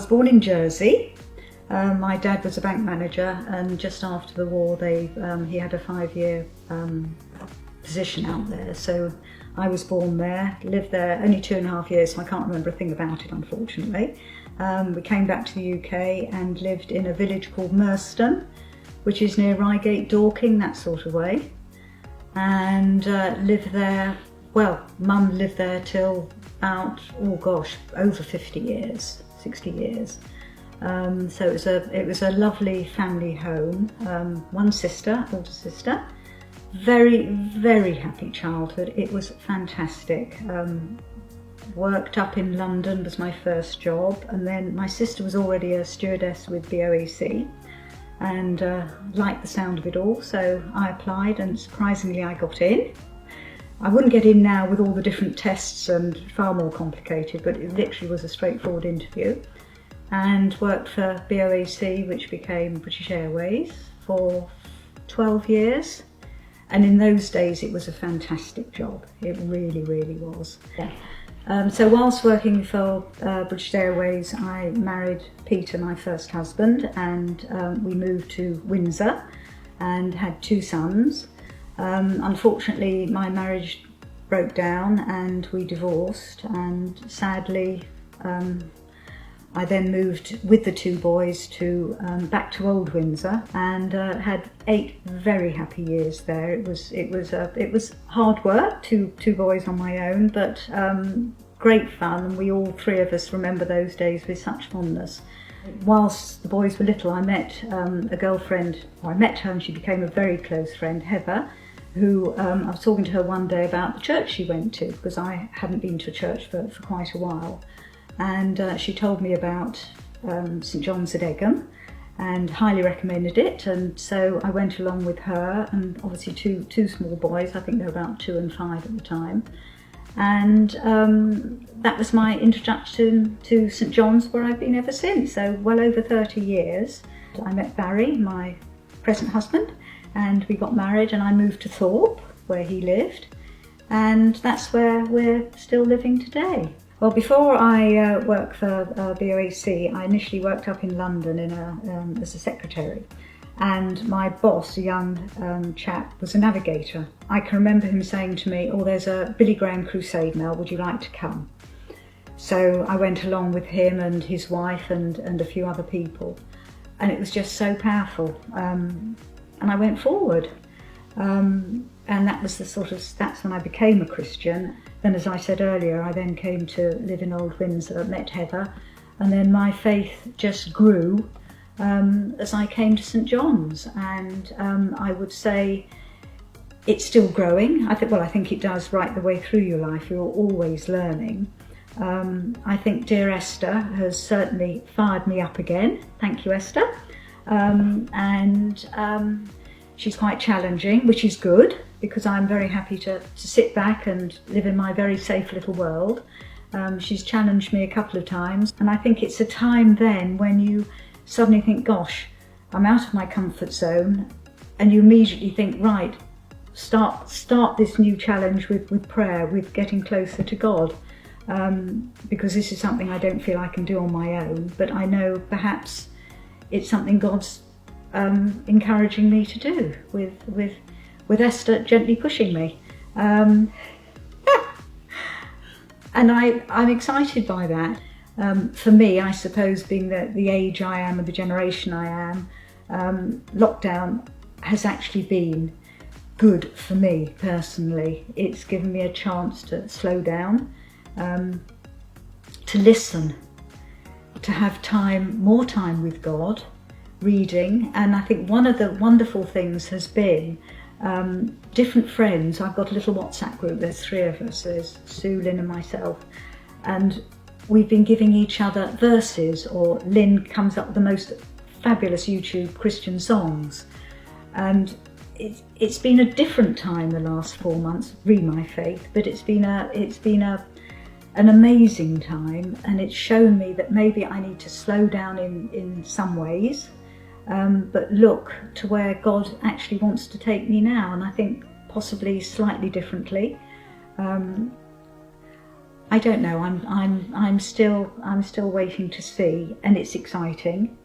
born in Jersey. My dad was a bank manager, and just after the war he had a 5-year position out there, so I was born there, lived there only 2.5 years, so I can't remember a thing about it, unfortunately. We came back to the UK and lived in a village called Merston, which is near Reigate, Dorking, that sort of way, and lived there. Well, Mum lived there till about, oh gosh, over 50 years, 60 years. So it was a lovely family home. One sister, older sister. Very, very happy childhood. It was fantastic. Worked up in London was my first job, and then my sister was already a stewardess with BOAC and liked the sound of it all, so I applied and surprisingly I got in. I wouldn't get in now with all the different tests and far more complicated, but it literally was a straightforward interview, and worked for BOAC, which became British Airways, for 12 years. And in those days it was a fantastic job. It really, really was. Yeah. So whilst working for British Airways, I married Peter, my first husband, and we moved to Windsor and had 2 sons. Unfortunately, my marriage broke down and we divorced, and sadly I then moved with the 2 boys to back to Old Windsor, and had 8 very happy years there. It was hard work, two boys on my own, but great fun, and we all 3 of us remember those days with such fondness. Whilst the boys were little, I met a girlfriend. I met her and she became a very close friend, Heather, who I was talking to her one day about the church she went to, because I hadn't been to a church for quite a while. And she told me about St John's at Egham and highly recommended it, and so I went along with her, and obviously two small boys, I think they were about 2 and 5 at the time, and that was my introduction to St John's, where I've been ever since, so well over 30 years. I met Barry, my present husband, and we got married, and I moved to Thorpe, where he lived, and that's where we're still living today. Well, before I worked for BOAC, I initially worked up in London as a secretary, and my boss, a young chap, was a navigator. I can remember him saying to me, "Oh, there's a Billy Graham crusade now, would you like to come?" So I went along with him and his wife and a few other people, and it was just so powerful, and I went forward. And that was that's when I became a Christian. Then, as I said earlier, I then came to live in Old Windsor, met Heather, and then my faith just grew as I came to St John's, and I would say it's still growing. I think it does right the way through your life. You're always learning. I think dear Esther has certainly fired me up again. Thank you, Esther. She's quite challenging, which is good, because I'm very happy to sit back and live in my very safe little world. She's challenged me a couple of times, and I think it's a time then when you suddenly think, gosh, I'm out of my comfort zone, and you immediately think, right, start this new challenge with prayer, with getting closer to God, because this is something I don't feel I can do on my own, but I know perhaps it's something God's encouraging me to do, with Esther gently pushing me, and I'm excited by that. For me, I suppose, being the age I am and the generation I am, lockdown has actually been good for me personally. It's given me a chance to slow down, to listen, to have more time with God, reading, and I think one of the wonderful things has been different friends. I've got a little WhatsApp group, there's 3 of us, there's Sue, Lynn and myself, and we've been giving each other verses, or Lynn comes up with the most fabulous YouTube Christian songs, and it's been a different time the last 4 months, re my faith, but it's been an amazing time, and it's shown me that maybe I need to slow down in some ways, but look to where God actually wants to take me now, and I think possibly slightly differently. I don't know. I'm still waiting to see, and it's exciting.